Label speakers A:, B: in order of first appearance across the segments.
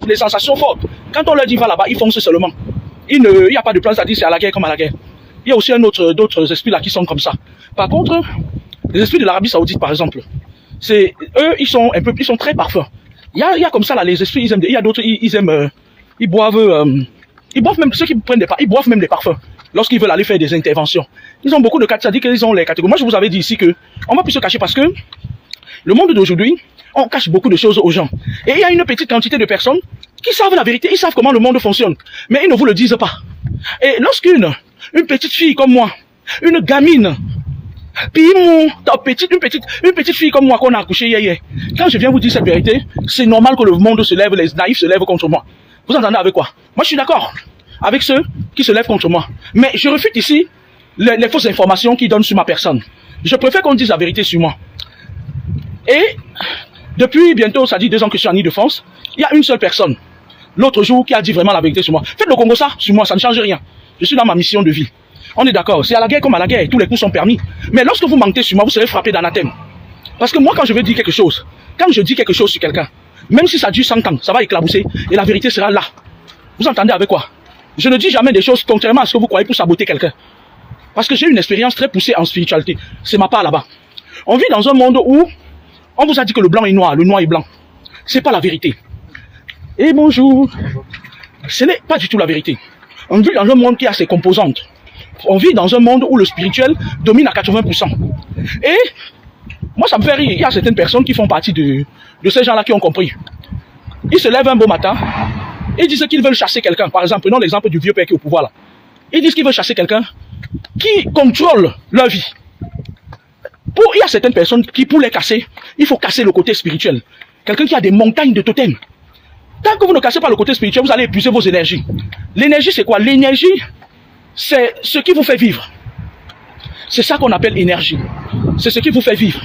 A: les sensations fortes. Quand on leur dit va là-bas, ils foncent seulement. Il n'y a pas de plan, c'est-à-dire c'est à la guerre comme à la guerre. Il y a aussi d'autres esprits là qui sont comme ça. Par contre, les esprits de l'Arabie Saoudite, par exemple, eux, ils sont très parfums. Il y a comme ça là, les esprits, ils aiment, il y a d'autres, ils boivent même, ceux qui prennent ils boivent même des parfums lorsqu'ils veulent aller faire des interventions. Ils ont beaucoup de catégories, c'est-à-dire qu'ils ont les catégories. Moi, je vous avais dit ici que on va plus se cacher parce que le monde d'aujourd'hui, on cache beaucoup de choses aux gens. Et il y a une petite quantité de personnes qui savent la vérité, ils savent comment le monde fonctionne, mais ils ne vous le disent pas. Et lorsqu'une petite fille comme moi, une gamine, puis une petite fille comme moi qu'on a accouché hier, quand je viens vous dire cette vérité, c'est normal que le monde se lève, les naïfs se lèvent contre moi. Vous entendez avec quoi? Moi je suis d'accord avec ceux qui se lèvent contre moi. Mais je refute ici les fausses informations qu'ils donnent sur ma personne. Je préfère qu'on dise la vérité sur moi. Et depuis bientôt, ça dit 2 ans que je suis en Ile-de-France, il y a une seule personne, l'autre jour, qui a dit vraiment la vérité sur moi. Faites le Congo ça, sur moi, ça ne change rien. Je suis dans ma mission de vie. On est d'accord, c'est à la guerre comme à la guerre, tous les coups sont permis. Mais lorsque vous mentez sur moi, vous serez frappé d'anathème. Parce que moi, quand je veux dire quelque chose, quand je dis quelque chose sur quelqu'un, même si ça dure 100 ans, ça va éclabousser et la vérité sera là. Vous entendez avec quoi? Je ne dis jamais des choses contrairement à ce que vous croyez pour saboter quelqu'un. Parce que j'ai une expérience très poussée en spiritualité. C'est ma part là-bas. On vit dans un monde où on vous a dit que le blanc est noir, le noir est blanc. C'est pas la vérité. Et bonjour. Ce n'est pas du tout la vérité. On vit dans un monde qui a ses composantes. On vit dans un monde où le spirituel domine à 80%. Et moi, ça me fait rire. Il y a certaines personnes qui font partie de ces gens-là qui ont compris. Ils se lèvent un beau matin, ils disent qu'ils veulent chasser quelqu'un. Par exemple, prenons l'exemple du vieux père qui est au pouvoir là. Ils disent qu'ils veulent chasser quelqu'un qui contrôle leur vie. Il y a certaines personnes qui, pour les casser, il faut casser le côté spirituel. Quelqu'un qui a des montagnes de totems. Tant que vous ne cassez pas le côté spirituel, vous allez épuiser vos énergies. L'énergie, c'est quoi? L'énergie, c'est ce qui vous fait vivre. C'est ça qu'on appelle énergie. C'est ce qui vous fait vivre.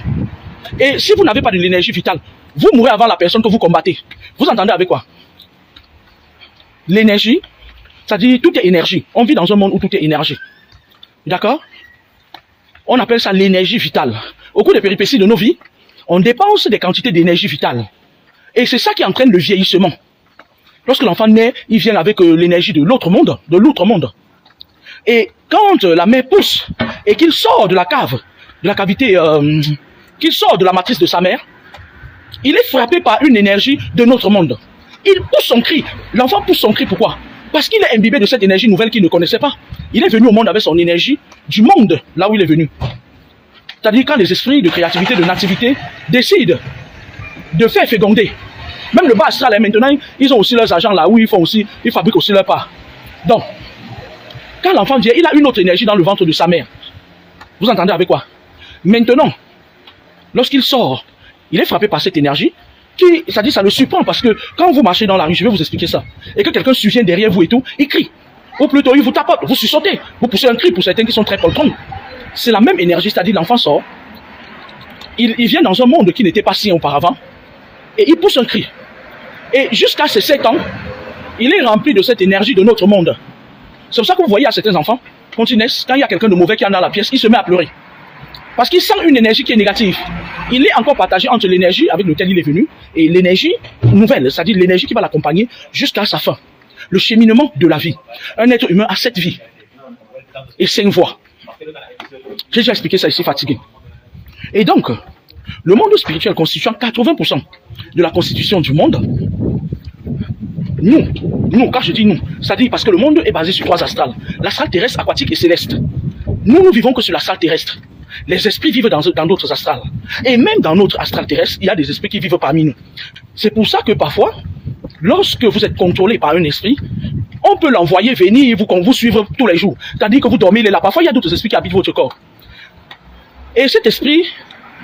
A: Et si vous n'avez pas de l'énergie vitale, vous mourrez avant la personne que vous combattez. Vous entendez avec quoi? L'énergie, c'est-à-dire tout est énergie. On vit dans un monde où tout est énergie. D'accord? On appelle ça l'énergie vitale. Au cours des péripéties de nos vies, on dépense des quantités d'énergie vitale. Et c'est ça qui entraîne le vieillissement. Lorsque l'enfant naît, il vient avec l'énergie de l'autre monde, Et quand la mère pousse et qu'il sort de la cave, de la cavité, qu'il sort de la matrice de sa mère, il est frappé par une énergie de notre monde. Il pousse son cri. L'enfant pousse son cri, pourquoi? Parce qu'il est imbibé de cette énergie nouvelle qu'il ne connaissait pas. Il est venu au monde avec son énergie du monde, là où il est venu. C'est-à-dire quand les esprits de créativité, de nativité décident de faire féconder. Même le bas astral, maintenant, ils ont aussi leurs agents là où ils fabriquent aussi leur part. Donc, quand l'enfant vient, il a une autre énergie dans le ventre de sa mère. Vous entendez avec quoi? Maintenant, lorsqu'il sort, il est frappé par cette énergie. C'est-à-dire ça le surprend parce que quand vous marchez dans la rue, je vais vous expliquer ça, et que quelqu'un survient derrière vous et tout, il crie. Ou plutôt il vous tapote, vous sursauter, vous poussez un cri pour certains qui sont très poltrons. C'est la même énergie, c'est-à-dire l'enfant sort, il vient dans un monde qui n'était pas si auparavant, et il pousse un cri. Et jusqu'à ses 7 ans, il est rempli de cette énergie de notre monde. C'est pour ça que vous voyez à certains enfants, quand ils naissent, quand il y a quelqu'un de mauvais qui est dans la pièce, il se met à pleurer. Parce qu'il sent une énergie qui est négative. Il est encore partagé entre l'énergie avec laquelle il est venu et l'énergie nouvelle, c'est-à-dire l'énergie qui va l'accompagner jusqu'à sa fin. Le cheminement de la vie. Un être humain a 7 vies et 5 voies. J'ai déjà expliqué ça ici, fatigué. Et donc, le monde spirituel constituant 80% de la constitution du monde, nous, quand je dis nous, c'est-à-dire parce que le monde est basé sur 3 astrales. L'astral terrestre, aquatique et céleste. Nous vivons que sur l'astral terrestre. Les esprits vivent dans d'autres astrales. Et même dans notre astral terrestre, il y a des esprits qui vivent parmi nous. C'est pour ça que parfois, lorsque vous êtes contrôlé par un esprit, on peut l'envoyer venir vous suivre tous les jours. C'est-à-dire que vous dormez, il est là. Parfois, il y a d'autres esprits qui habitent votre corps. Et cet esprit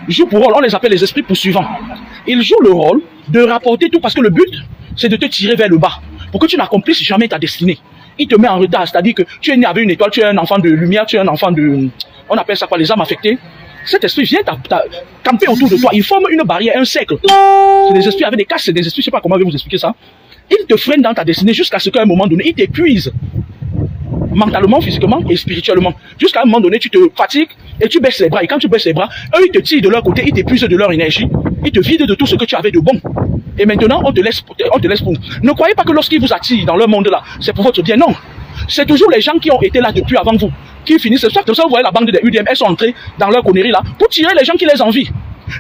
A: joue pour rôle, on les appelle les esprits poursuivants. Ils jouent le rôle de rapporter tout parce que le but, c'est de te tirer vers le bas. Pour que tu n'accomplisses jamais ta destinée. Il te met en retard, c'est-à-dire que tu es né avec une étoile, tu es un enfant de lumière, tu es un enfant de... On appelle ça quoi, les âmes affectées. Cet esprit vient camper autour de toi. Il forme une barrière, un cercle. C'est des esprits avec des casques, c'est des esprits, je ne sais pas comment je vais vous expliquer ça. Ils te freinent dans ta destinée jusqu'à ce qu'à un moment donné, ils t'épuisent. Mentalement, physiquement et spirituellement. Jusqu'à un moment donné, tu te fatigues et tu baisses les bras. Et quand tu baisses les bras, eux, ils te tirent de leur côté, ils t'épuisent de leur énergie. ils te vident de tout ce que tu avais de bon. Et maintenant, on te laisse pour. Ne croyez pas que lorsqu'ils vous attirent dans leur monde-là, c'est pour votre bien. Non. C'est toujours les gens qui ont été là depuis avant vous, qui finissent. C'est pour ça que vous voyez la bande des UDM, elles sont entrées dans leur connerie là, pour tirer les gens qui les envient.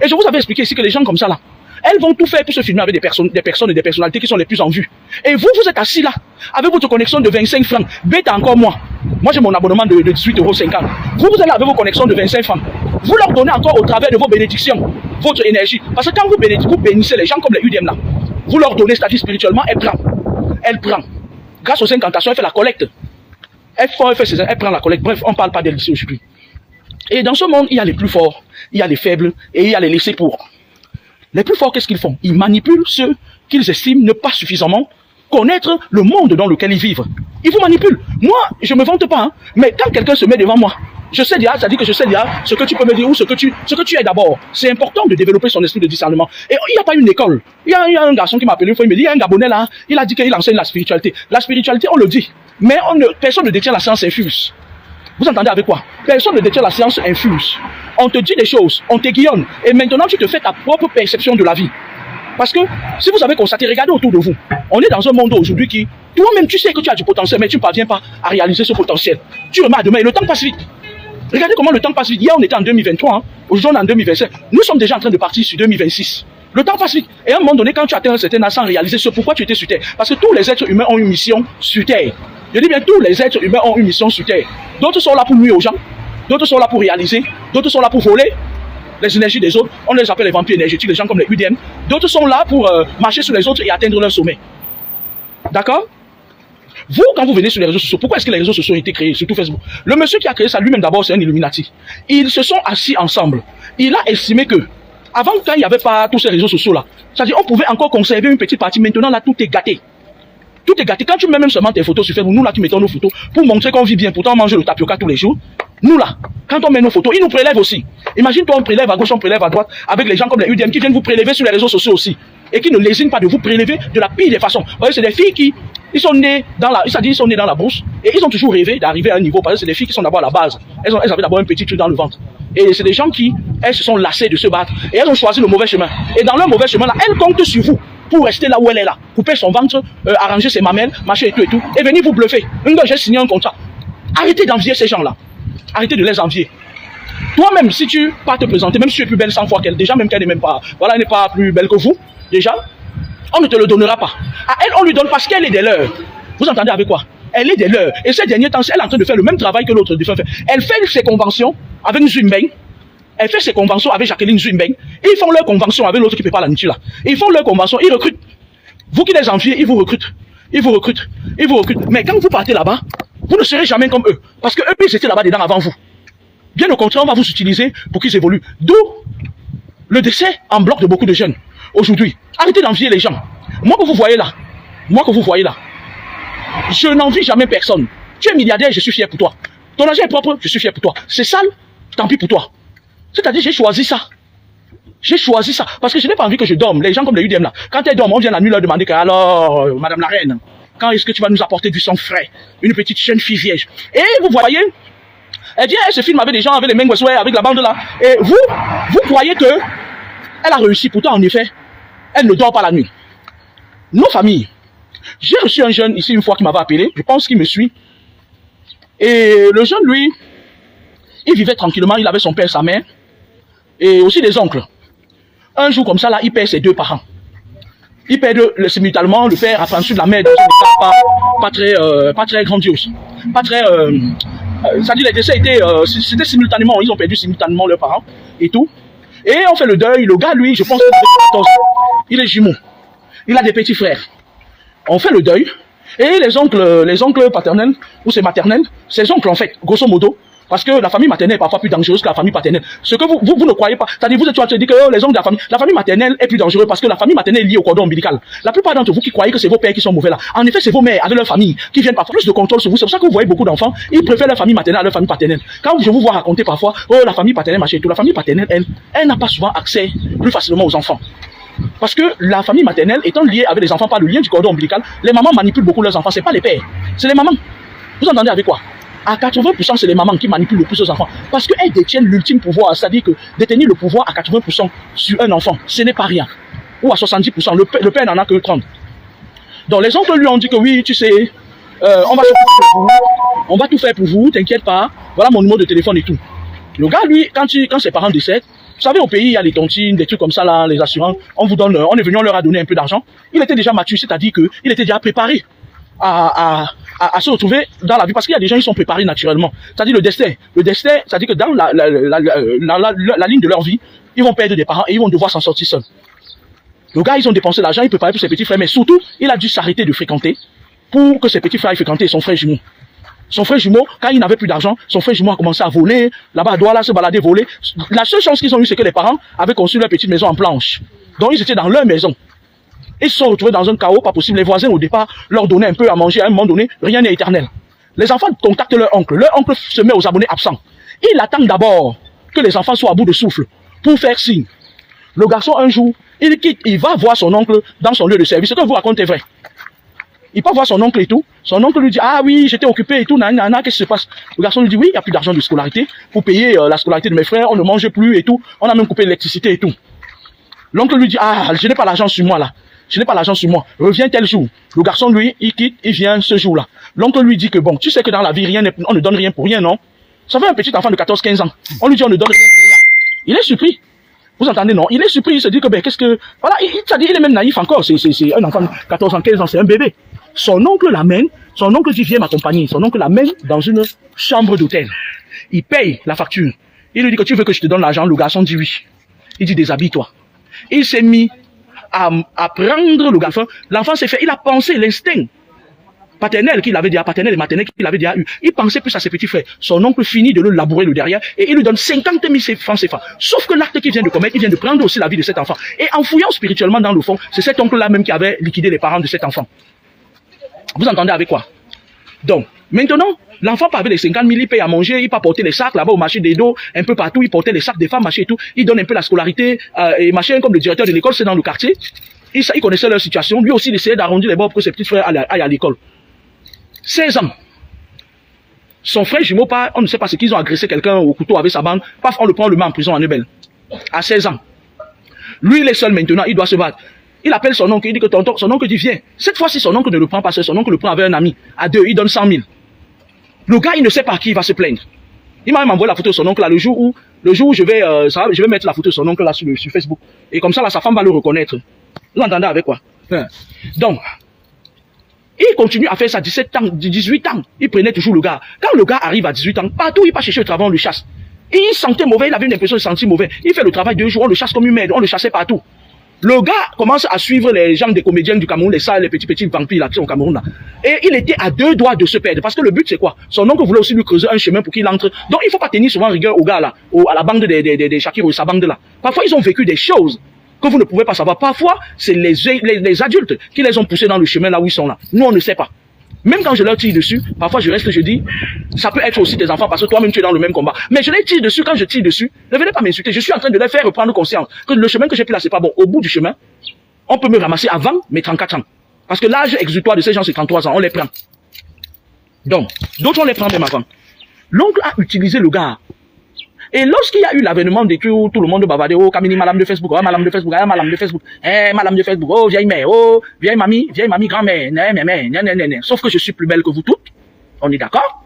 A: Et je vous avais expliqué ici que les gens comme ça là, elles vont tout faire pour se filmer avec des personnes et des personnalités qui sont les plus en vue. Et vous, vous êtes assis là, avec votre connexion de 25 francs. Bête encore moi. Moi, j'ai mon abonnement de 18,50 €. Vous êtes là avec vos connexions de 25 francs. Vous leur donnez encore au travers de vos bénédictions, votre énergie. Parce que quand vous bénissez les gens comme les UDM là, vous leur donnez, c'est-à-dire spirituellement, elle prend. Elle prend. Grâce aux incantations, elle fait la collecte. Elle prend la collecte. Bref, on ne parle pas d'elle ici aujourd'hui. Et dans ce monde, il y a les plus forts, il y a les faibles et il y a les laissés pour. Les plus forts, qu'est-ce qu'ils font? Ils manipulent ceux qu'ils estiment ne pas suffisamment connaître le monde dans lequel ils vivent. Ils vous manipulent. Moi, je ne me vante pas, hein, mais quand quelqu'un se met devant moi, je sais déjà, ça dit que je sais déjà ce que tu peux me dire ou ce que tu es d'abord. C'est important de développer son esprit de discernement. Et il n'y a pas une école. Il y a un garçon qui m'a appelé une fois, il me dit, il y a un Gabonais là, il a dit qu'il enseigne la spiritualité. La spiritualité, on le dit, mais personne ne détient la science infuse. Vous entendez avec quoi? Personne ne détient la science infuse. On te dit des choses, on t'aiguillonne, et maintenant tu te fais ta propre perception de la vie. Parce que si vous avez constaté, regardez autour de vous. On est dans un monde aujourd'hui qui, toi-même tu sais que tu as du potentiel, mais tu ne parviens pas à réaliser ce potentiel. Tu remets à demain et le temps passe vite. Regardez comment le temps passe vite. Hier on était en 2023, hein. Aujourd'hui on est en 2025. Nous sommes déjà en train de partir sur 2026. Le temps passe vite. Et à un moment donné, quand tu atteins un certain âge sans réaliser ce pourquoi tu étais sur Terre. Parce que tous les êtres humains ont une mission sur Terre. Je dis bien, tous les êtres humains ont une mission sur Terre. D'autres sont là pour nuire aux gens. D'autres sont là pour réaliser. D'autres sont là pour voler les énergies des autres. On les appelle les vampires énergétiques, les gens comme les UDM. D'autres sont là pour marcher sur les autres et atteindre leur sommet. D'accord? Vous, quand vous venez sur les réseaux sociaux, pourquoi est-ce que les réseaux sociaux ont été créés, surtout Facebook? Le monsieur qui a créé ça lui-même d'abord, c'est un Illuminati. Ils se sont assis ensemble. Il a estimé que, avant, quand il n'y avait pas tous ces réseaux sociaux-là, c'est-à-dire on pouvait encore conserver une petite partie. Maintenant, là, tout est gâté. Tout est gâté. Quand tu mets même seulement tes photos sur Facebook, nous là, qui mettons nos photos pour montrer qu'on vit bien, pourtant on mange le tapioca tous les jours. Nous là, quand on met nos photos, ils nous prélèvent aussi. Imagine-toi, on prélève à gauche, on prélève à droite, avec les gens comme les UDM qui viennent vous prélever sur les réseaux sociaux aussi. Et qui ne lésinent pas de vous prélever de la pire des façons. Vous voyez, c'est des filles qui, ils sont nées dans la bourse, et ils ont toujours rêvé d'arriver à un niveau, parce que c'est des filles qui sont d'abord à la base. Elles avaient d'abord un petit truc dans le ventre. Et c'est des gens qui, elles se sont lassées de se battre, et elles ont choisi le mauvais chemin. Et dans leur mauvais chemin là, elles comptent sur vous pour rester là où elle est là, couper son ventre, arranger ses mamelles, machin et tout, et venir vous bluffer. Une fois, j'ai signé un contrat. Arrêtez d'envier ces gens-là. Arrêtez de les envier. Toi-même, si tu pas te présenter, même si tu es plus belle 100 fois qu'elle, déjà même qu'elle n'est même pas, voilà, elle n'est pas plus belle que vous, déjà, on ne te le donnera pas. À elle, on lui donne parce qu'elle est des leurs. Vous entendez avec quoi? Elle est des leurs. Et ces derniers temps, elle est en train de faire le même travail que l'autre défunt fait. Elle fait ses conventions avec Nzumbeng. Elle fait ses conventions avec Jacqueline Nzumbeng. Et ils font leurs conventions avec l'autre qui prépare la nourriture là. Et ils font leurs conventions, ils recrutent. Vous qui les enviez, ils vous recrutent. Ils vous recrutent. Ils vous recrutent. Mais quand vous partez là-bas, vous ne serez jamais comme eux. Parce que eux, ils étaient là-bas dedans avant vous. Bien au contraire, on va vous utiliser pour qu'ils évoluent. D'où le décès en bloc de beaucoup de jeunes aujourd'hui. Arrêtez d'envier les gens. Moi que vous voyez là, je n'envie jamais personne. Tu es milliardaire, je suis fier pour toi. Ton argent est propre, je suis fier pour toi. C'est sale, tant pis pour toi. C'est-à-dire, j'ai choisi ça. J'ai choisi ça. Parce que je n'ai pas envie que je dorme. Les gens comme les UDM là, quand elles dorment, on vient la nuit leur demander que, alors, Madame la Reine, quand est-ce que tu vas nous apporter du sang frais? Une petite jeune fille vierge. Et vous voyez, elle vient, elle se filme avec des gens, avec les Mengweswe, avec la bande là. Et vous croyez que elle a réussi. Pourtant, en effet, elle ne dort pas la nuit. Nos familles. J'ai reçu un jeune ici une fois qui m'avait appelé. Je pense qu'il me suit. Et le jeune, lui, il vivait tranquillement. Il avait son père, sa mère. Et aussi des oncles. Un jour comme ça, là, il perd ses deux parents. Il perd simultanément le père, après ensuite la mère, dans un état pas très grandiose. Pas très... c'est-à-dire les décès étaient... c'était simultanément. Ils ont perdu simultanément leurs parents et tout. Et on fait le deuil. Le gars, lui, je pense qu'il avait 14 ans. Il est jumeau. Il a des petits frères. On fait le deuil. Et les oncles paternels, ou c'est maternels, ces oncles en fait, grosso modo, parce que la famille maternelle est parfois plus dangereuse que la famille paternelle. Ce que vous ne croyez pas, c'est-à-dire vous êtes en train de dire que les oncles de la famille maternelle est plus dangereuse parce que la famille maternelle est liée au cordon ombilical. La plupart d'entre vous qui croyez que c'est vos pères qui sont mauvais là, en effet c'est vos mères avec leur famille qui viennent parfois plus de contrôle sur vous. C'est pour ça que vous voyez beaucoup d'enfants, ils préfèrent leur famille maternelle à leur famille paternelle. Quand je vous vois raconter parfois, oh la famille paternelle machin et tout, la famille paternelle elle n'a pas souvent accès plus facilement aux enfants. Parce que la famille maternelle étant liée avec les enfants par le lien du cordon ombilical, les mamans manipulent beaucoup leurs enfants, c'est pas les pères, c'est les mamans. Vous entendez avec quoi? À 80%, c'est les mamans qui manipulent le plus aux enfants. Parce qu'elles détiennent l'ultime pouvoir. C'est-à-dire que détenir le pouvoir à 80% sur un enfant, ce n'est pas rien. Ou à 70%, le père n'en a que 30%. Donc les oncles lui ont dit que oui, tu sais, on va tout faire pour vous, t'inquiète pas. Voilà mon numéro de téléphone et tout. Le gars, lui, quand ses parents décèdent, vous savez, au pays, il y a les tontines, des trucs comme ça, là, les assurances. On est venu, on leur a donné un peu d'argent. Il était déjà mature, c'est-à-dire qu'il était déjà préparé à se retrouver dans la vie. Parce qu'il y a des gens qui sont préparés naturellement. C'est-à-dire le destin, c'est-à-dire que dans la ligne de leur vie, ils vont perdre des parents et ils vont devoir s'en sortir seuls. Le gars, ils ont dépensé l'argent, ils préparaient pour ses petits frères, mais surtout, il a dû s'arrêter de fréquenter pour que ses petits frères aillent fréquenter son frère jumeau. Son frère jumeau, quand il n'avait plus d'argent, son frère jumeau a commencé à voler, là-bas à Douala, se balader, voler. La seule chance qu'ils ont eue, c'est que les parents avaient conçu leur petite maison en planche. Donc ils étaient dans leur maison. Ils se sont retrouvés dans un chaos, pas possible. Les voisins, au départ, leur donnaient un peu à manger. À un moment donné, rien n'est éternel. Les enfants contactent leur oncle. Leur oncle se met aux abonnés absents. Il attend d'abord que les enfants soient à bout de souffle pour faire signe. Le garçon, un jour, il quitte, il va voir son oncle dans son lieu de service. Ce que vous racontez est vrai. Il part voir son oncle et tout. Son oncle lui dit, ah oui, j'étais occupé et tout, qu'est-ce qui se passe? Le garçon lui dit, oui, il n'y a plus d'argent de scolarité. Pour payer la scolarité de mes frères, on ne mange plus et tout. On a même coupé l'électricité et tout. L'oncle lui dit, ah, je n'ai pas l'argent sur moi là. Je n'ai pas l'argent sur moi. Reviens tel jour. Le garçon, lui, il quitte, il vient ce jour-là. L'oncle lui dit que bon, tu sais que dans la vie, on ne donne rien pour rien, non? Ça fait un petit enfant de 14-15 ans. On lui dit, on ne donne rien pour rien. Il est surpris. Vous entendez, non? Il est surpris, il se dit que, ben, qu'est-ce que... Voilà, il est même naïf encore. C'est un enfant de 14 ans, 15 ans, c'est un bébé. Son oncle l'amène, son oncle dit, viens m'accompagner. Son oncle l'amène dans une chambre d'hôtel. Il paye la facture. Il lui dit que tu veux que je te donne l'argent. Le garçon dit oui. Il dit, déshabille-toi. Il s'est mis à prendre le garçon. L'enfant s'est fait, il a pensé l'instinct paternel qu'il avait déjà, paternel et maternel qu'il avait déjà eu. Il pensait plus à ses petits frères. Son oncle finit de le labourer le derrière et il lui donne 50 000 francs CFA. Sauf que l'acte qu'il vient de commettre, il vient de prendre aussi la vie de cet enfant. Et en fouillant spirituellement dans le fond, c'est cet oncle-là même qui avait liquidé les parents de cet enfant. Vous entendez avec quoi? Donc, maintenant, l'enfant part avec les 50 000, il paye à manger, il part porter les sacs là-bas au marché des dos, un peu partout, il portait les sacs des femmes, machin et tout. Il donne un peu la scolarité, et machin, comme le directeur de l'école, c'est dans le quartier. Il connaissait leur situation. Lui aussi, il essayait d'arrondir les bords pour que ses petits frères aillent à l'école. 16 ans. Son frère jumeau part, on ne sait pas ce qu'ils ont agressé quelqu'un au couteau avec sa bande. Paf, on le prend, on le met en prison en Nebel. À 16 ans. Lui, il est seul maintenant, il doit se battre. Il appelle son oncle, il dit que tonton, son oncle dit viens. Cette fois-ci, son oncle ne le prend pas seul, son oncle le prend avec un ami. À deux, il donne 100 000. Le gars, il ne sait pas à qui il va se plaindre. Il m'a même envoyé la photo de son oncle là, le jour où je vais mettre la photo de son oncle là sur Facebook. Et comme ça, là, sa femme va le reconnaître. Vous entendez avec quoi? Donc, il continue à faire ça 17 ans, 18 ans. Il prenait toujours le gars. Quand le gars arrive à 18 ans, partout il part chercher le travail, on le chasse. Et il sentait mauvais, il avait une impression de sentir mauvais. Il fait le travail 2 jours, on le chasse comme une merde, on le chassait partout. Le gars commence à suivre les gens des comédiens du Cameroun, les salles, les petits vampires là qui sont au Cameroun là. Et il était à 2 doigts de se perdre. Parce que le but c'est quoi? Son oncle voulait aussi lui creuser un chemin pour qu'il entre. Donc il ne faut pas tenir souvent rigueur au gars là, à la bande des Shakir ou sa bande là. Parfois ils ont vécu des choses que vous ne pouvez pas savoir. Parfois c'est les adultes qui les ont poussés dans le chemin là où ils sont là. Nous on ne sait pas. Même quand je leur tire dessus, parfois je reste, je dis, ça peut être aussi des enfants parce que toi-même tu es dans le même combat. Mais je les tire dessus, quand je tire dessus, ne venez pas m'insulter. Je suis en train de les faire reprendre conscience que le chemin que j'ai pris là, c'est pas bon. Au bout du chemin, on peut me ramasser avant mes 34 ans. Parce que l'âge exutoire de ces gens, c'est 33 ans. On les prend. Donc, d'autres on les prend même avant. L'oncle a utilisé le gars. Et lorsqu'il y a eu l'avènement de tout le monde bavardé, oh, Kamini, madame de Facebook, oh, madame de Facebook, oh, madame de Facebook, madame de Facebook, oh, vieille mère, oh, vieille mamie, grand-mère, sauf que je suis plus belle que vous toutes. On est d'accord?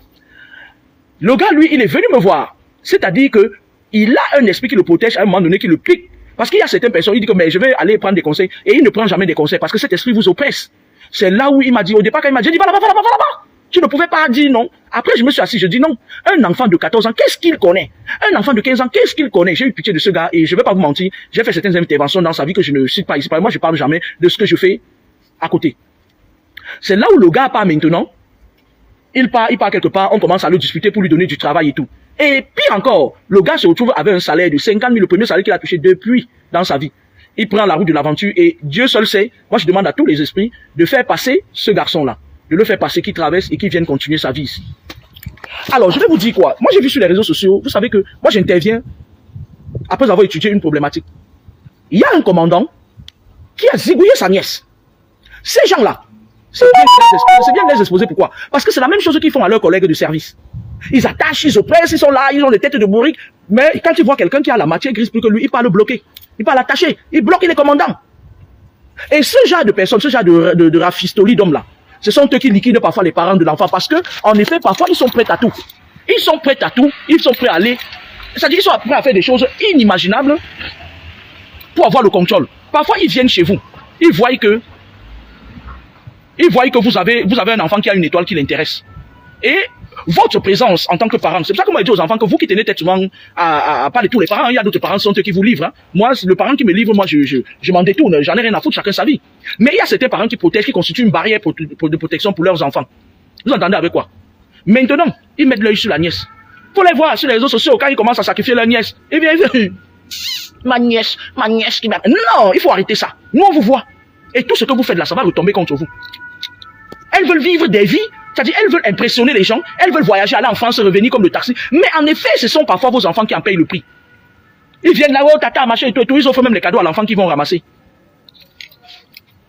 A: Le gars, lui, il est venu me voir. C'est-à-dire que il a un esprit qui le protège à un moment donné, qui le pique. Parce qu'il y a certaines personnes, il dit que, mais je vais aller prendre des conseils. Et il ne prend jamais des conseils parce que cet esprit vous oppresse. C'est là où il m'a dit, au départ, quand il m'a dit, va là-bas. Tu ne pouvais pas dire non. Après, je me suis assis, je dis non. Un enfant de 14 ans, qu'est-ce qu'il connaît? Un enfant de 15 ans, qu'est-ce qu'il connaît? J'ai eu pitié de ce gars et je ne vais pas vous mentir. J'ai fait certaines interventions dans sa vie que je ne cite pas ici. Moi, je ne parle jamais de ce que je fais à côté. C'est là où le gars part maintenant. Il part quelque part, on commence à le disputer pour lui donner du travail et tout. Et pire encore, le gars se retrouve avec un salaire de 50 000, le premier salaire qu'il a touché depuis dans sa vie. Il prend la route de l'aventure et Dieu seul sait, moi je demande à tous les esprits de faire passer ce garçon-là. De le faire passer, qu'il traverse et qu'il vienne continuer sa vie ici. Alors, je vais vous dire quoi. Moi, j'ai vu sur les réseaux sociaux, vous savez que moi, j'interviens après avoir étudié une problématique. Il y a un commandant qui a zigouillé sa nièce. Ces gens-là, c'est bien de les exposer. Pourquoi? Parce que c'est la même chose qu'ils font à leurs collègues de service. Ils attachent, ils oppressent, ils sont là, ils ont des têtes de bourrique. Mais quand tu vois quelqu'un qui a la matière grise plus que lui, il parle bloqué. Il parle attaché. Il bloque les commandants. Et ce genre de personnes, ce genre de rafistolie d'hommes-là, ce sont eux qui liquident parfois les parents de l'enfant. Parce que, en effet, parfois, ils sont prêts à tout. Ils sont prêts à tout. Ils sont prêts à aller. C'est-à-dire qu'ils sont prêts à faire des choses inimaginables pour avoir le contrôle. Parfois, ils viennent chez vous. Ils voient que vous avez un enfant qui a une étoile qui l'intéresse. Et votre présence en tant que parent, c'est pour ça que moi je dis aux enfants que vous qui tenez tête souvent à parler de tous les parents, il y a d'autres parents sont eux qui vous livrent. Hein. Moi, le parent qui me livre, moi je m'en détourne, j'en ai rien à foutre, chacun sa vie. Mais il y a certains parents qui protègent, qui constituent une barrière de protection pour leurs enfants. Vous entendez avec quoi? Maintenant, ils mettent l'œil sur la nièce. Pour les voir sur les réseaux sociaux, quand ils commencent à sacrifier leur nièce, eh bien, ma nièce qui m'a... Non, il faut arrêter ça. Nous, on vous voit. Et tout ce que vous faites là, ça va retomber contre vous. Elles veulent vivre des vies, c'est-à-dire elles veulent impressionner les gens, elles veulent voyager, aller en France, revenir comme le taxi. Mais en effet, ce sont parfois vos enfants qui en payent le prix. Ils viennent là, oh tata, machin et tout, ils offrent même les cadeaux à l'enfant qu'ils vont ramasser.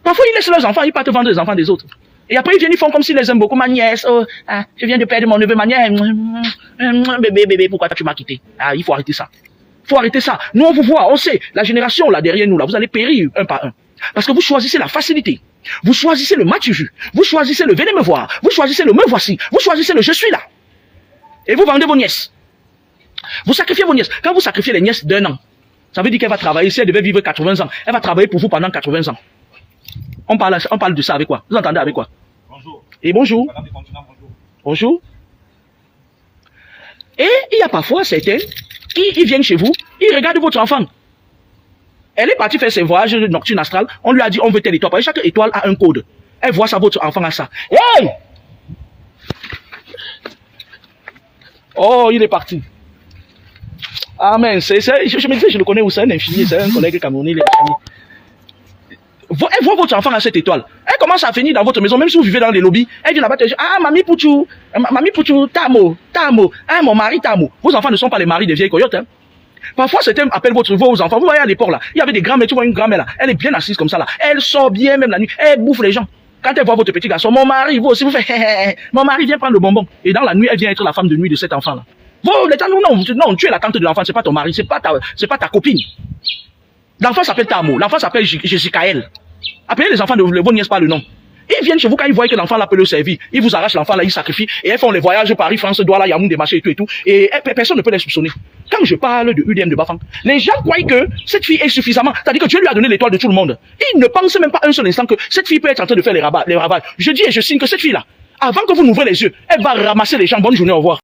A: Parfois, ils laissent leurs enfants, ils partent vendre les enfants des autres. Et après, ils viennent, ils font comme s'ils les aiment beaucoup. Ma nièce, oh, ah, je viens de perdre mon neveu, ma nièce. Bébé, pourquoi tu m'as quitté? Ah, il faut arrêter ça. Il faut arrêter ça. Nous, on vous voit, on sait, la génération là derrière nous, là, vous allez périr un par un. Parce que vous choisissez la facilité. Vous choisissez le match vu. Vous choisissez le venez me voir. Vous choisissez le me voici. Vous choisissez le je suis là. Et vous vendez vos nièces. Vous sacrifiez vos nièces. Quand vous sacrifiez les nièces d'1 an, ça veut dire qu'elle va travailler, si elle devait vivre 80 ans, elle va travailler pour vous pendant 80 ans. On parle de ça avec quoi? Vous entendez avec quoi? Bonjour. Et bonjour. Bonjour. Bonjour. Et il y a parfois certains qui ils viennent chez vous, ils regardent votre enfant. Elle est partie faire ses voyages nocturnes astrales. On lui a dit, on veut telle étoile. Parce que chaque étoile a un code. Elle voit ça, votre enfant a ça. Hey! Oh, il est parti. Ah, mais je me disais, je le connais où c'est un infini, c'est un collègue camerounais, il est infini. Elle voit votre enfant à cette étoile. Elle commence à venir dans votre maison, même si vous vivez dans les lobbies. Elle vient là-bas, elle dit, ah, mamie Pouchou, Tamo, ah, mon mari Tamo. Vos enfants ne sont pas les maris des vieilles coyotes, hein. Parfois, certains appellent vos enfants. Vous voyez à l'époque là, il y avait des grands-mères, tu vois une grand-mère là, elle est bien assise comme ça là. Elle sort bien même la nuit, elle bouffe les gens. Quand elle voit votre petit garçon, mon mari, vous aussi, vous faites, mon mari vient prendre le bonbon. Et dans la nuit, elle vient être la femme de nuit de cet enfant là. Vous, les gens, non, tu es la tante de l'enfant, c'est pas ton mari, c'est pas ta copine. L'enfant s'appelle Tamo, l'enfant s'appelle Jessicaël. Appelez les enfants de vos nièces par le nom. Ils viennent chez vous quand ils voient que l'enfant là peut le servir. Ils vous arrachent l'enfant là, ils sacrifient. Et elles font les voyages Paris, France, Douala, Yaoundé, machin et tout. Et personne ne peut les soupçonner. Quand je parle de UDM de Bafang, les gens croient que cette fille est suffisamment. C'est-à-dire que Dieu lui a donné l'étoile de tout le monde. Ils ne pensent même pas un seul instant que cette fille peut être en train de faire les ravages. Je dis et je signe que cette fille là, avant que vous n'ouvrez les yeux, elle va ramasser les gens. Bonne journée, au revoir.